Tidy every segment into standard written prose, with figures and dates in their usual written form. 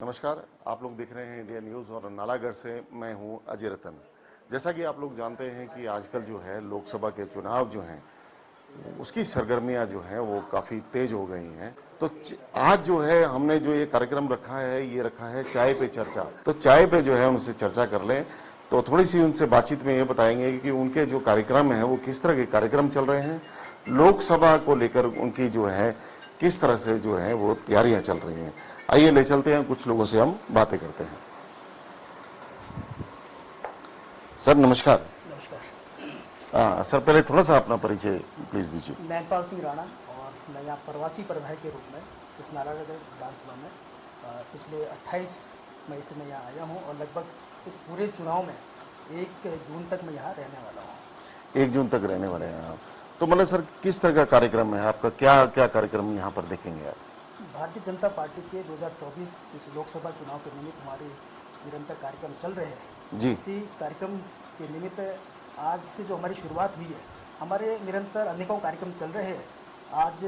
नमस्कार, आप लोग देख रहे हैं इंडिया न्यूज़ और नालागढ़ से मैं हूं अजय रतन। जैसा कि आप लोग जानते हैं कि आजकल जो है लोकसभा के चुनाव जो हैं उसकी सरगर्मियां जो हैं वो काफ़ी तेज हो गई हैं। तो आज जो है हमने जो ये कार्यक्रम रखा है ये रखा है चाय पे चर्चा। तो चाय पे जो है उनसे चर्चा कर लें, तो थोड़ी सी उनसे बातचीत में ये बताएंगे कि उनके जो कार्यक्रम हैं वो किस तरह के कार्यक्रम चल रहे हैं, लोकसभा को लेकर उनकी जो है किस तरह से जो है वो तैयारियां चल रही हैं। आइए ले चलते हैं, कुछ लोगों से हम बातें करते हैं। सर नमस्कार। नमस्कार। सर पहले थोड़ा सा अपना परिचय प्लीज दीजिए। नैनपाल सिंह राणा और मैं यहाँ प्रवासी प्रभारी के रूप में इस नालागढ़ विधानसभा में पिछले 28 मई से मैं यहाँ आया हूँ और लगभग इस पूरे चुनाव में 1 जून तक मैं यहाँ रहने वाला हूँ। 1 जून तक रहने वाले हैं आप। तो मतलब सर किस तरह का कार्यक्रम है आपका, क्या क्या कार्यक्रम यहाँ पर देखेंगे आप? भारतीय जनता पार्टी के 2024 इस लोकसभा चुनाव के निमित्त हमारे निरंतर कार्यक्रम चल रहे हैं जी। इसी कार्यक्रम के निमित्त आज से जो हमारी शुरुआत हुई है, हमारे निरंतर अनेकों कार्यक्रम चल रहे हैं। आज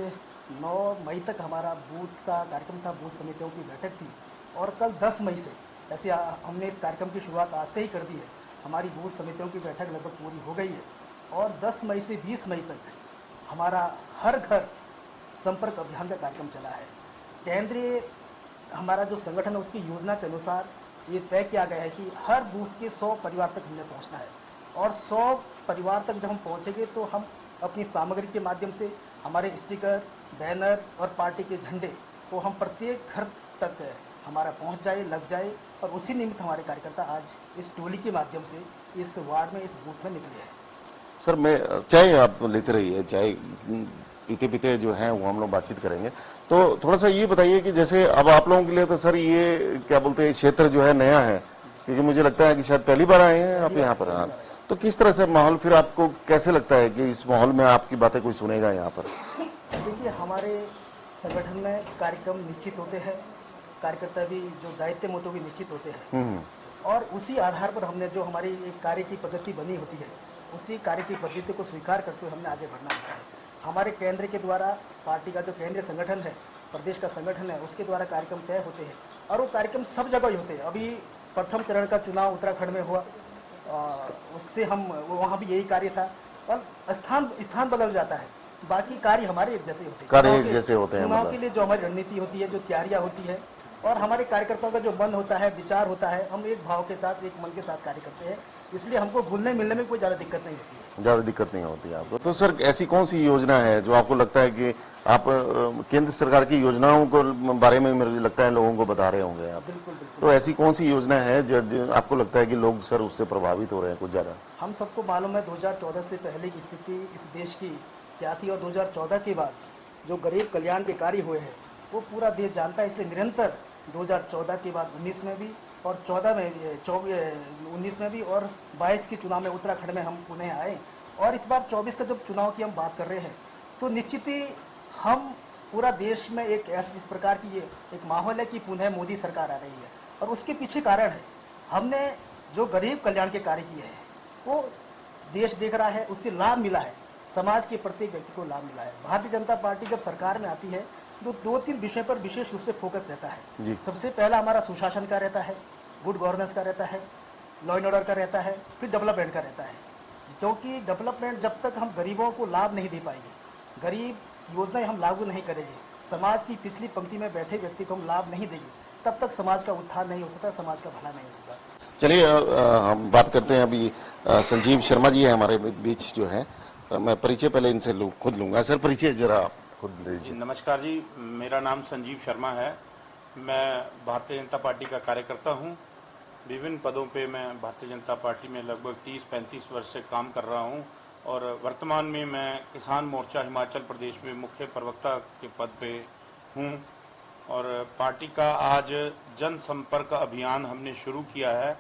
9 मई तक हमारा बूथ का कार्यक्रम था, बूथ समितियों की बैठक थी और कल 10 मई से ऐसे हमने इस कार्यक्रम की शुरुआत आज से ही कर दी है। हमारी बूथ समितियों की बैठक लगभग पूरी हो गई है और 10 मई से 20 मई तक हमारा हर घर संपर्क अभियान का कार्यक्रम चला है। केंद्रीय हमारा जो संगठन है उसकी योजना के अनुसार ये तय किया गया है कि हर बूथ के 100 परिवार तक हमने पहुंचना है और 100 परिवार तक जब हम पहुंचेंगे तो हम अपनी सामग्री के माध्यम से हमारे स्टिकर, बैनर और पार्टी के झंडे को हम प्रत्येक घर तक हमारा पहुंच जाए, लग जाए और उसी निमित्त हमारे कार्यकर्ता आज इस टोली के माध्यम से इस वार्ड में, इस बूथ में निकले हैं। सर मैं चाय आप लेते रहिए, चाय पीते पीते जो है वो हम लोग बातचीत करेंगे। तो थोड़ा सा ये बताइए कि जैसे अब आप लोगों के लिए तो सर ये क्या बोलते हैं क्षेत्र जो है नया है, क्योंकि मुझे लगता है कि शायद पहली बार आए हैं आप यहाँ पर। तो किस तरह से माहौल, फिर आपको कैसे लगता है कि इस माहौल में आपकी बातें कोई सुनेगा यहाँ पर? देखिए, हमारे संगठन में कार्यक्रम निश्चित होते हैं, कार्यकर्ता भी जो दायित्व में होते भी निश्चित होते हैं और उसी आधार पर हमने जो हमारी एक कार्य की पद्धति बनी होती है उसी कार्य की पद्धति को स्वीकार करते हुए हमने आगे बढ़ना होता है। हमारे केंद्र के द्वारा पार्टी का जो केंद्रीय संगठन है, प्रदेश का संगठन है, उसके द्वारा कार्यक्रम तय होते हैं और वो कार्यक्रम सब जगह ही होते हैं। अभी प्रथम चरण का चुनाव उत्तराखंड में हुआ, उससे हम वहाँ भी यही कार्य था और स्थान बदल जाता है, बाकी कार्य हमारे एक जैसे होते हैं। कार्य एक जैसे होते हैं। चुनाव के लिए जो हमारी रणनीति होती है, जो तैयारियाँ होती है और हमारे कार्यकर्ताओं का जो मन होता है, विचार होता है, हम एक भाव के साथ, एक मन के साथ कार्य करते हैं, इसलिए हमको घुलने मिलने में कोई ज़्यादा दिक्कत नहीं होती है। ज़्यादा दिक्कत नहीं होती है आपको। तो सर ऐसी कौन सी योजना है जो आपको लगता है कि आप केंद्र सरकार की योजनाओं को बारे में मुझे लगता है लोगों को बता रहे होंगे आप? बिल्कुल बिल्कुल। तो ऐसी कौन सी योजना है जो आपको लगता है कि लोग सर उससे प्रभावित हो रहे हैं कुछ ज़्यादा? हम सबको मालूम है 2014 से पहले की स्थिति इस देश की क्या थी और 2014 के बाद जो गरीब कल्याण के कार्य हुए हैं वो पूरा देश जानता है। इसलिए निरंतर 2014 के बाद 19 में भी और 14 में भी, 19 में भी और 22 के चुनाव में उत्तराखंड में हम पुनः आए और इस बार 24 का जब चुनाव की हम बात कर रहे हैं तो निश्चित ही हम पूरा देश में एक इस प्रकार की ये एक माहौल है कि पुनः मोदी सरकार आ रही है और उसके पीछे कारण है हमने जो गरीब कल्याण के कार्य किए हैं वो देश देख रहा है, उससे लाभ मिला है, समाज के प्रत्येक व्यक्ति को लाभ मिला है। भारतीय जनता पार्टी जब सरकार में आती है तो 2-3 विषय पर विशेष रूप से फोकस रहता है। सबसे पहला हमारा सुशासन का रहता है, गुड गवर्नेंस का रहता है, लॉ एंड ऑर्डर का रहता है, फिर डेवलपमेंट का रहता है। क्योंकि डेवलपमेंट जब तक हम गरीबों को लाभ नहीं दे पाएंगे, गरीब योजनाएं हम लागू नहीं करेंगे, समाज की पिछली पंक्ति में बैठे व्यक्ति को हम लाभ नहीं देंगे, तब तक समाज का उत्थान नहीं हो सकता, समाज का भला नहीं हो सकता। चलिए हम बात करते हैं अभी। संजीव शर्मा जी है हमारे बीच जो है, मैं परिचय पहले इनसे खुद लूंगा। सर परिचय जरा आप खुद लीजिए। नमस्कार जी, मेरा नाम संजीव शर्मा है। मैं भारतीय जनता पार्टी का कार्यकर्ता हूं। विभिन्न पदों पे मैं भारतीय जनता पार्टी में लगभग 30-35 वर्ष से काम कर रहा हूं और वर्तमान में मैं किसान मोर्चा हिमाचल प्रदेश में मुख्य प्रवक्ता के पद पे हूं और पार्टी का आज जनसंपर्क अभियान हमने शुरू किया है।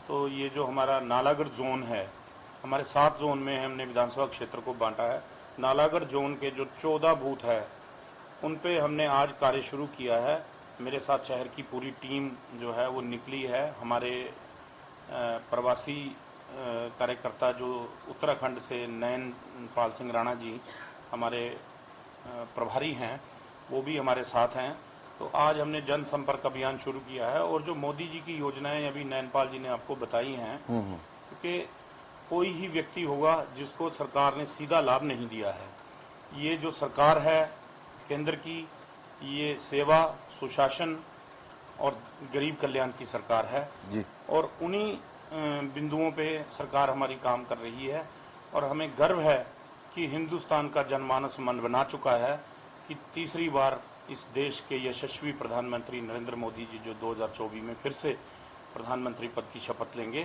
तो ये जो हमारा नालागढ़ जोन है, हमारे 7 जोन में हमने विधानसभा क्षेत्र को बांटा है। नालागढ़ जोन के जो 14 बूथ है उन पे हमने आज कार्य शुरू किया है। मेरे साथ शहर की पूरी टीम जो है वो निकली है। हमारे प्रवासी कार्यकर्ता जो उत्तराखंड से नैनपाल सिंह राणा जी हमारे प्रभारी हैं, वो भी हमारे साथ हैं तो आज हमने जन संपर्क अभियान शुरू किया है और जो मोदी जी की योजनाएं अभी नैनपाल जी ने आपको बताई हैं, क्योंकि कोई ही व्यक्ति होगा जिसको सरकार ने सीधा लाभ नहीं दिया है। ये जो सरकार है केंद्र की, ये सेवा, सुशासन और गरीब कल्याण की सरकार है जी। और उन्हीं बिंदुओं पे सरकार हमारी काम कर रही है और हमें गर्व है कि हिंदुस्तान का जनमानस मन बना चुका है कि तीसरी बार इस देश के यशस्वी प्रधानमंत्री नरेंद्र मोदी जी जो 2024 में फिर से प्रधानमंत्री पद की शपथ लेंगे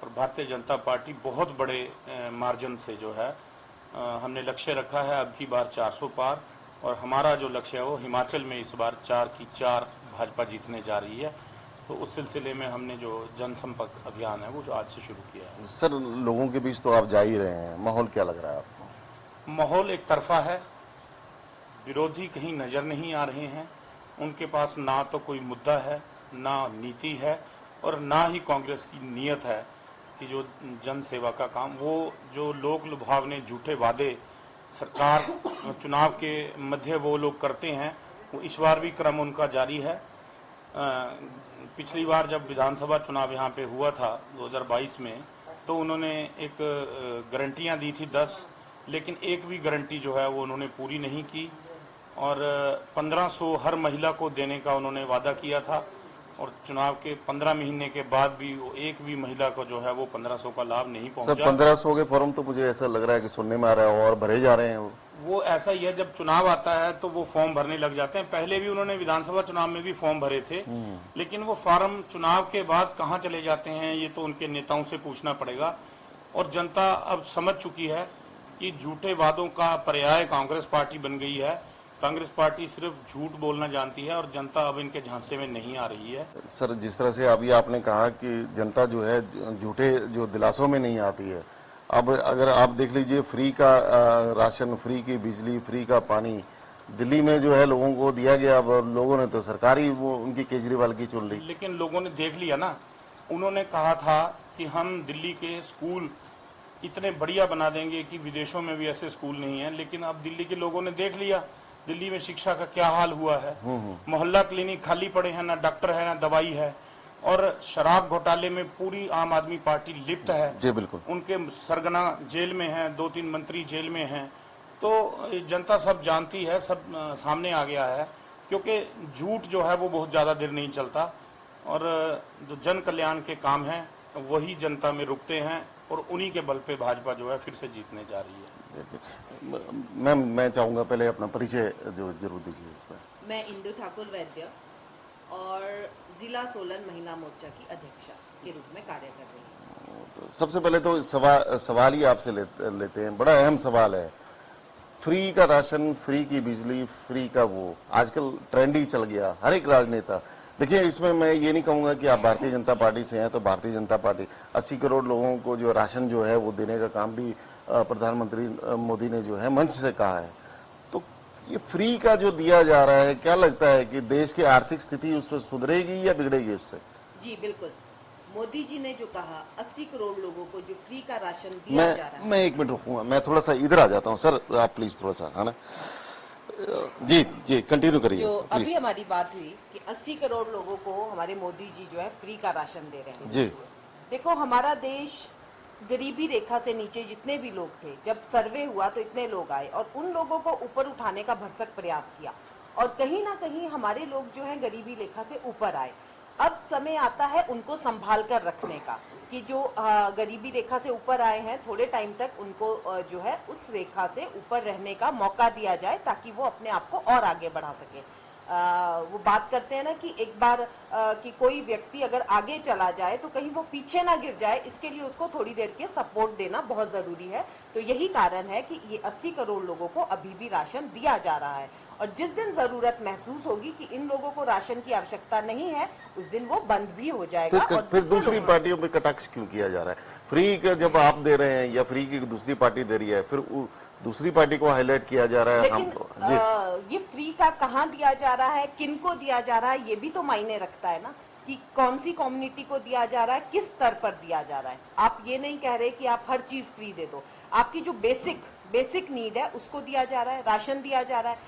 और भारतीय जनता पार्टी बहुत बड़े मार्जिन से जो है हमने लक्ष्य रखा है अब की बार 400 पार, और हमारा जो लक्ष्य है वो हिमाचल में इस बार 4 की 4 भाजपा जीतने जा रही है। तो उस सिलसिले में हमने जो जनसंपर्क अभियान है वो आज से शुरू किया है। सर, लोगों के बीच तो आप जा ही रहे हैं, माहौल क्या लग रहा है आपको? माहौल एक तरफा है, विरोधी कहीं नजर नहीं आ रहे हैं, उनके पास ना तो कोई मुद्दा है, ना नीति है और ना ही कांग्रेस की नीयत है कि जो जन सेवा का काम, वो जो लोक लुभावने झूठे वादे सरकार चुनाव के मध्य वो लोग करते हैं, वो इस बार भी क्रम उनका जारी है। पिछली बार जब विधानसभा चुनाव यहाँ पे हुआ था 2022 में, तो उन्होंने एक गारंटियाँ दी थी 10, लेकिन एक भी गारंटी जो है वो उन्होंने पूरी नहीं की और 1500 हर महिला को देने का उन्होंने वादा किया था और चुनाव के 15 महीने के बाद भी एक भी महिला को जो है वो 1500 का लाभ नहीं सर, पहुंचा। 1500 के फॉर्म तो मुझे ऐसा लग रहा है कि सुनने में आ रहा है और भरे जा रहे हैं। वो ऐसा ही है, जब चुनाव आता है तो वो फॉर्म भरने लग जाते हैं। पहले भी उन्होंने विधानसभा चुनाव में भी फॉर्म भरे थे, लेकिन वो फॉर्म चुनाव के बाद कहाँ चले जाते हैं ये तो उनके नेताओं से पूछना पड़ेगा। और जनता अब समझ चुकी है कि झूठे वादों का पर्याय कांग्रेस पार्टी बन गई है। कांग्रेस पार्टी सिर्फ झूठ बोलना जानती है और जनता अब इनके झांसे में नहीं आ रही है। सर, जिस तरह से अभी आपने कहा कि जनता जो है झूठे जो दिलासों में नहीं आती है, अब अगर आप देख लीजिए फ्री का राशन, फ्री की बिजली, फ्री का पानी दिल्ली में जो है लोगों को दिया गया। अब लोगों ने तो सरकारी वो उनकी केजरीवाल की चुन ली। लेकिन लोगों ने देख लिया ना, उन्होंने कहा था कि हम दिल्ली के स्कूल इतने बढ़िया बना देंगे कि विदेशों में भी ऐसे स्कूल नहीं है, लेकिन अब दिल्ली के लोगों ने देख लिया दिल्ली में शिक्षा का क्या हाल हुआ है। मोहल्ला क्लिनिक खाली पड़े हैं, ना डॉक्टर है ना दवाई है, और शराब घोटाले में पूरी आम आदमी पार्टी लिप्त है। जी बिल्कुल। उनके सरगना जेल में हैं, 2-3 मंत्री जेल में हैं। तो जनता सब जानती है, सब सामने आ गया है, क्योंकि झूठ जो है वो बहुत ज़्यादा देर नहीं चलता और जो जन कल्याण के काम हैं वही जनता में रुकते हैं और उन्हीं के बल पे भाजपा जो है फिर से जीतने जा रही है। मैम, मैं चाहूँगा पहले अपना परिचय जो जरूर दीजिए इसमें। मैं इंदु ठाकुर वैद्य और जिला सोलन महिला मोर्चा की अध्यक्षा के रूप में कार्य कर रही हूँ। तो सबसे पहले तो सवाल ही आपसे लेते हैं, बड़ा अहम सवाल है। फ्री का राशन, फ्री की बिजली, फ्री का वो आजकल ट्रेंड ही चल गया, हर एक राजनेता। देखिए, इसमें मैं ये नहीं कहूँगा कि आप भारतीय जनता पार्टी से हैं तो भारतीय जनता पार्टी 80 करोड़ लोगों को जो राशन जो है वो देने का काम भी प्रधानमंत्री मोदी ने जो है मंच से कहा है। तो ये फ्री का जो दिया जा रहा है, क्या लगता है कि देश की आर्थिक स्थिति उससे सुधरेगी या बिगड़ेगी उससे? जी बिल्कुल, मोदी जी ने जो कहा 80 करोड़ लोगों को जो फ्री का राशन दिया जा रहा है। मैं 1 मिनट रुकूंगा, मैं थोड़ा सा इधर आ जाता हूँ। सर, आप प्लीज थोड़ा सा, है ना? जी जी, कंटिन्यू करिए। जो अभी हमारी बात हुई कि 80 करोड़ लोगों को हमारे मोदी जी जो है फ्री का राशन दे रहे हैं। जी, देखो, हमारा देश गरीबी रेखा से नीचे जितने भी लोग थे, जब सर्वे हुआ तो इतने लोग आए और उन लोगों को ऊपर उठाने का भरसक प्रयास किया और कहीं ना कहीं हमारे लोग जो है गरीबी रेखा से ऊपर आए। अब समय आता है उनको संभाल कर रखने का कि जो गरीबी रेखा से ऊपर आए हैं, थोड़े टाइम तक उनको जो है उस रेखा से ऊपर रहने का मौका दिया जाए ताकि वो अपने आप को और आगे बढ़ा सके। वो बात करते हैं ना कि एक बार कि कोई व्यक्ति अगर आगे चला जाए तो कहीं वो पीछे ना गिर जाए, इसके लिए उसको थोड़ी देर के सपोर्ट देना बहुत जरूरी है। तो यही कारण है कि ये 80 करोड़ लोगों को अभी भी राशन दिया जा रहा है और जिस दिन जरूरत महसूस होगी कि इन लोगों को राशन की आवश्यकता नहीं है, उस दिन वो बंद भी हो जाएगा। फिर दूसरी पार्टियों पे कटाक्ष क्यों किया जा रहा है? फ्री का जब आप दे रहे हैं या फ्री की दूसरी पार्टी दे रही है, फिर दूसरी पार्टी को हाईलाइट किया जा रहा है। लेकिन ये फ्री का कहाँ दिया जा रहा है, किनको दिया जा रहा है, ये भी तो मायने रखता है ना कि कौन सी कम्युनिटी को दिया जा रहा है, किस स्तर पर दिया जा रहा है। आप ये नहीं कह रहे कि आप हर चीज फ्री दे दो, आपकी जो बेसिक नीड है उसको दिया जा रहा है, राशन दिया जा रहा है।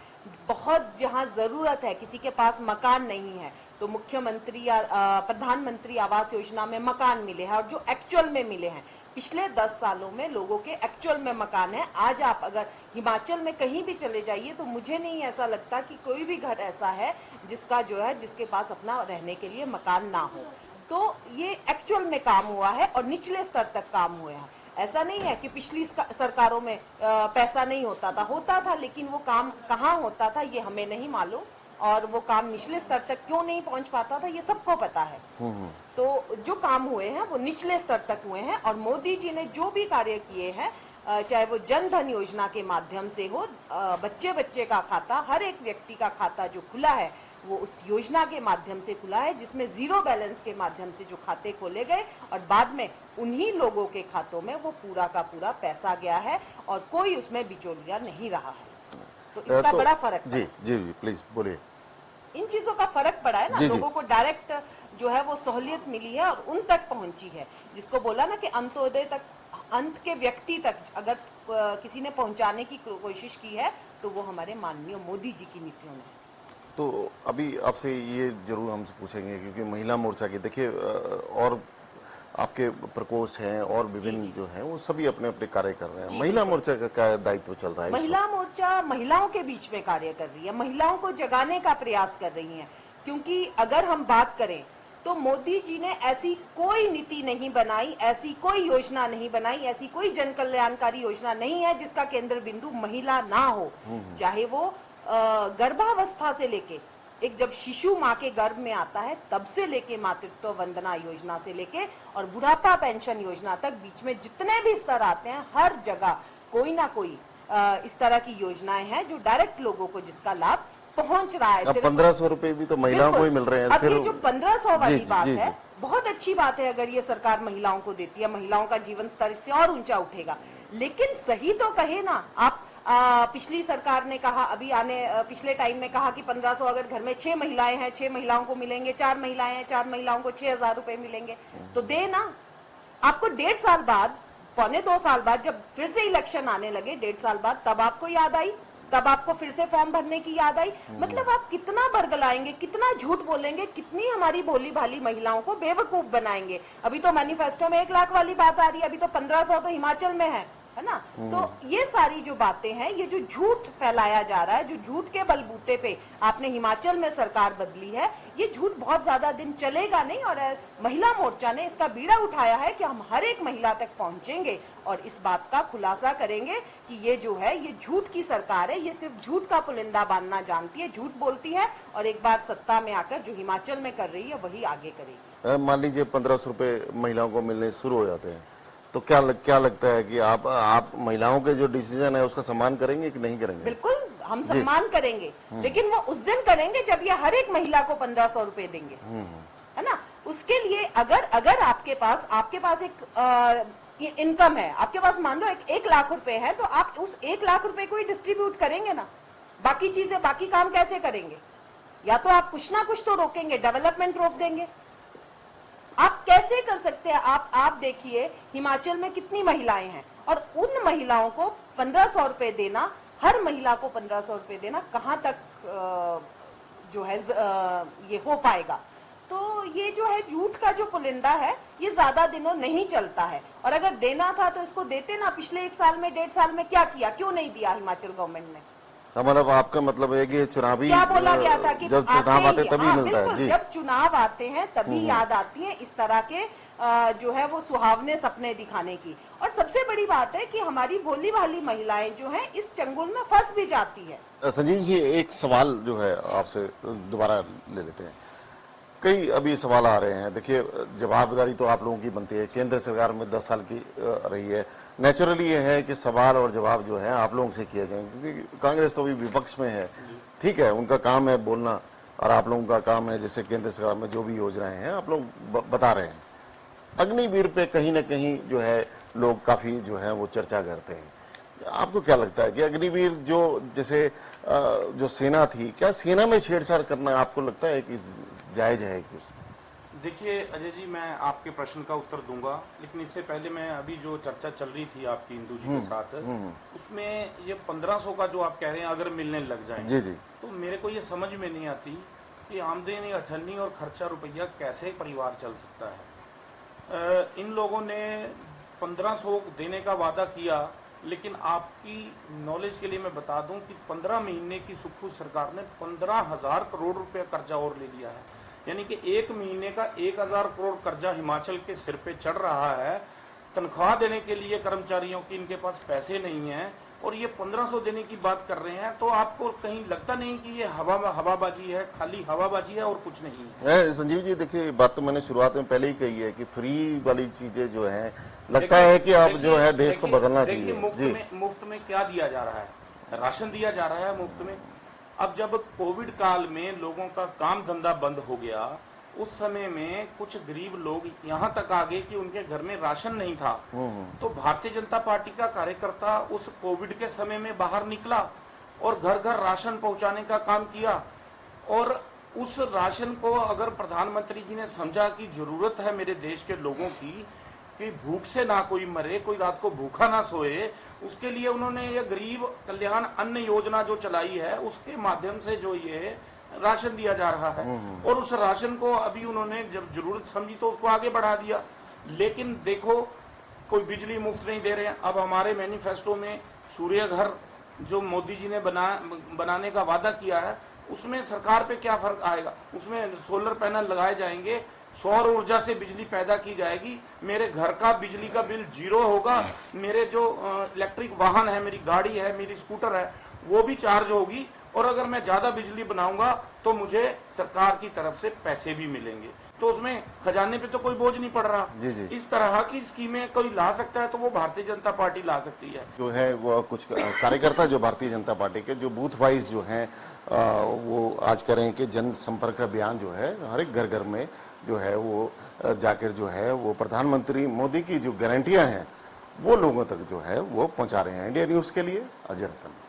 बहुत जहां जरूरत है, किसी के पास मकान नहीं है, तो मुख्यमंत्री या प्रधानमंत्री आवास योजना में मकान मिले हैं, और जो एक्चुअल में मिले हैं, पिछले 10 सालों में लोगों के एक्चुअल में मकान है। आज आप अगर हिमाचल में कहीं भी चले जाइए तो मुझे नहीं ऐसा लगता कि कोई भी घर ऐसा है जिसके पास अपना रहने के लिए मकान ना हो। तो ये एक्चुअल में काम हुआ है और निचले स्तर तक काम हुआ है। ऐसा नहीं है कि पिछली सरकारों में पैसा नहीं होता था, लेकिन वो काम कहाँ होता था ये हमें नहीं मालूम, और वो काम निचले स्तर तक क्यों नहीं पहुंच पाता था ये सबको पता है। तो जो काम हुए हैं वो निचले स्तर तक हुए हैं, और मोदी जी ने जो भी कार्य किए हैं, चाहे वो जन धन योजना के माध्यम से हो, बच्चे बच्चे का खाता, हर एक व्यक्ति का खाता जो खुला है वो उस योजना के माध्यम से खुला है, जिसमें जीरो बैलेंस के माध्यम से जो खाते खोले गए और बाद में उन्हीं लोगों के खातों में वो पूरा का पूरा पैसा गया है और कोई उसमें बिचौलिया नहीं रहा है। तो इसका बड़ा फर्क जी जी जी प्लीज बोलिए। इन चीजों का फर्क पड़ा है ना, लोगों को डायरेक्ट जो है वो सहूलियत मिली है और उन तक पहुंची है, जिसको बोला ना कि अंत्योदय तक, अंत के व्यक्ति तक अगर किसी ने पहुंचाने की कोशिश की है तो वो हमारे माननीय मोदी जी की नीतियों ने। तो अभी आपसे ये जरूर हमसे पूछेंगे, क्योंकि महिला मोर्चा की देखिए और आपके प्रकोष्ठ हैं और विभिन्न जो हैं वो सभी अपने अपने कार्य कर रहे हैं। महिला मोर्चा का क्या दायित्व चल रहा है? महिला मोर्चा महिलाओं के बीच में कार्य कर रही है, महिलाओं को जगाने का प्रयास कर रही है, क्योंकि अगर हम बात करें तो मोदी जी ने ऐसी कोई नीति नहीं बनाई, ऐसी कोई योजना नहीं बनाई, ऐसी कोई जन कल्याणकारी योजना नहीं है जिसका केंद्र बिंदु महिला ना हो। चाहे वो गर्भावस्था से लेके, एक जब शिशु माँ के गर्भ में आता है तब से लेके मातृत्व वंदना योजना से लेके और बुढ़ापा पेंशन योजना तक, बीच में जितने भी स्तर आते हैं हर जगह कोई ना कोई इस तरह की योजनाएं हैं जो डायरेक्ट लोगों को जिसका लाभ पहुंच रहा है। 1500 रुपए भी तो महिलाओं को ही मिल रहे हैं। अब ये जो 1500 वाली बात जी, है बहुत अच्छी बात है, अगर ये सरकार महिलाओं को देती है, महिलाओं का जीवन स्तर इससे और ऊंचा उठेगा। लेकिन सही तो कहे ना आप, पिछली सरकार ने कहा, अभी पिछले टाइम में कहा कि 1500 अगर घर में 6 महिलाएं हैं 6 महिलाओं को मिलेंगे, 4 महिलाएं हैं 4 महिलाओं को 6000 रुपए मिलेंगे। तो दे ना, आपको 1.5 साल बाद, पौने 2 साल बाद जब फिर से इलेक्शन आने लगे, 1.5 साल बाद, तब आपको याद आई, तब आपको फिर से फॉर्म भरने की याद आई। मतलब आप कितना बरगलाएंगे, कितना झूठ बोलेंगे, कितनी हमारी भोली भाली महिलाओं को बेवकूफ बनाएंगे। अभी तो मैनिफेस्टो में 1 लाख वाली बात आ रही है, अभी तो 1500 तो हिमाचल में है ना। तो ये सारी जो बातें हैं, ये जो झूठ फैलाया जा रहा है, जो झूठ के बलबूते पे आपने हिमाचल में सरकार बदली है, ये झूठ बहुत ज्यादा दिन चलेगा नहीं। और महिला मोर्चा ने इसका बीड़ा उठाया है कि हम हर एक महिला तक पहुंचेंगे और इस बात का खुलासा करेंगे कि ये जो है ये झूठ की सरकार है, ये सिर्फ झूठ का पुलिंदा बांधना जानती है, झूठ बोलती है और एक बार सत्ता में आकर जो हिमाचल में कर रही है वही आगे करेगी। मान लीजिए 1500 रुपए महिलाओं को मिलने शुरू हो जाते हैं तो क्या लगता है कि आप महिलाओं के जो डिसीजन है उसका सम्मान करेंगे कि नहीं करेंगे? बिल्कुल हम सम्मान करेंगे, लेकिन वो उस दिन करेंगे जब ये हर एक महिला को 1500 रुपए देंगे, है ना। उसके लिए अगर आपके पास एक इनकम है, आपके पास मान लो 1 लाख रुपए है, तो आप उस 1 लाख रुपए को ही डिस्ट्रीब्यूट करेंगे ना। बाकी चीजें, बाकी काम कैसे करेंगे? या तो आप कुछ ना कुछ तो रोकेंगे, डेवलपमेंट रोक देंगे। आप कैसे कर सकते हैं? आप देखिए हिमाचल में कितनी महिलाएं हैं और उन महिलाओं को 1500 रुपए देना, हर महिला को 1500 रुपए देना कहां तक जो है ये हो पाएगा? तो ये जो है झूठ का जो पुलिंदा है ये ज्यादा दिनों नहीं चलता है। और अगर देना था तो इसको देते ना। पिछले 1 साल में 1.5 साल में क्या किया, क्यों नहीं दिया हिमाचल गवर्नमेंट ने? मतलब आपका मतलब है कि चुनावी, क्या बोला गया था कि जब चुनाव आते तभी मिलता है। जी, जब चुनाव आते हैं तभी याद आती है इस तरह के जो है वो सुहावने सपने दिखाने की। और सबसे बड़ी बात है कि हमारी भोली भाली महिलाएं जो हैं इस चंगुल में फंस भी जाती है। संजीव जी, एक सवाल जो है आपसे दोबारा ले लेते हैं। कई अभी सवाल आ रहे हैं। देखिए, जवाबदारी तो आप लोगों की बनती है, केंद्र सरकार में 10 साल की रही है। नेचुरली ये है कि सवाल और जवाब जो है आप लोगों से किए जाएंगे, क्योंकि कांग्रेस तो अभी विपक्ष में है। ठीक है, उनका काम है बोलना और आप लोगों का काम है जैसे केंद्र सरकार में जो भी योजनाएं हैं आप लोग बता रहे हैं। अग्निवीर पे कहीं ना कहीं जो है लोग काफी जो है वो चर्चा करते हैं। आपको क्या लगता है कि अग्निवीर जो जैसे जो सेना थी, क्या सेना में छेड़छाड़ करना आपको लगता है कि जायज है? कि देखिए अजय जी, मैं आपके प्रश्न का उत्तर दूंगा, लेकिन इससे पहले मैं अभी जो चर्चा चल रही थी आपकी इंदू जी के साथ, उसमें ये 1500 का जो आप कह रहे हैं अगर मिलने लग जाए, जी जी, तो मेरे को ये समझ में नहीं आती कि आमदनी अठन्नी और खर्चा रुपया कैसे परिवार चल सकता है। इन लोगों ने 1500 देने का वादा किया, लेकिन आपकी नॉलेज के लिए मैं बता दूं कि 15 महीने की सुखू सरकार ने 15,000 करोड़ रुपए कर्जा और ले लिया है। यानी कि एक महीने का 1,000 करोड़ कर्जा हिमाचल के सिर पे चढ़ रहा है। तनख्वाह देने के लिए कर्मचारियों की इनके पास पैसे नहीं है, और ये 1500 देने की बात कर रहे हैं। तो आपको कहीं लगता नहीं कि ये हवाबाजी है, खाली हवाबाजी है और कुछ नहीं है? संजीव जी देखिए, बात तो मैंने शुरुआत में पहले ही कही है कि फ्री वाली चीजें जो है, लगता है कि आप जो है देश को बदलना चाहिए। मुफ्त में क्या दिया जा रहा है? राशन दिया जा रहा है मुफ्त में। अब जब कोविड काल में लोगों का काम धंधा बंद हो गया, उस समय में कुछ गरीब लोग यहाँ तक आ गए कि उनके घर में राशन नहीं था। तो भारतीय जनता पार्टी का कार्यकर्ता उस कोविड के समय में बाहर निकला और घर घर राशन पहुंचाने का काम किया। और उस राशन को अगर प्रधानमंत्री जी ने समझा कि जरूरत है मेरे देश के लोगों की कि भूख से ना कोई मरे, कोई रात को भूखा ना सोए, उसके लिए उन्होंने ये गरीब कल्याण अन्न योजना जो चलाई है, उसके माध्यम से जो ये राशन दिया जा रहा है। और उस राशन को अभी उन्होंने जब जरूरत समझी तो उसको आगे बढ़ा दिया। लेकिन देखो, कोई बिजली मुफ्त नहीं दे रहे हैं। अब हमारे मैनिफेस्टो में सूर्य घर जो मोदी जी ने बनाने का वादा किया है, उसमें सरकार पे क्या फर्क आएगा? उसमें सोलर पैनल लगाए जाएंगे, सौर ऊर्जा से बिजली पैदा की जाएगी, मेरे घर का बिजली का बिल 0 होगा, मेरे जो इलेक्ट्रिक वाहन है, मेरी गाड़ी है, मेरी स्कूटर है, वो भी चार्ज होगी, और अगर मैं ज्यादा बिजली बनाऊंगा तो मुझे सरकार की तरफ से पैसे भी मिलेंगे। तो उसमें खजाने पे तो कोई बोझ नहीं पड़ रहा। जी जी। इस तरह की स्कीमें कोई ला सकता है तो वो भारतीय जनता पार्टी ला सकती है। जो है वो कुछ कार्यकर्ता जो भारतीय जनता पार्टी के जो बूथ वाइज जो हैं, वो आज करें कि जन संपर्क अभियान जो है हर एक घर घर में जो है वो जाकर जो है वो प्रधानमंत्री मोदी की जो गारंटियां हैं वो लोगों तक जो है वो पहुंचा रहे हैं। इंडिया न्यूज के लिए अजय रतन।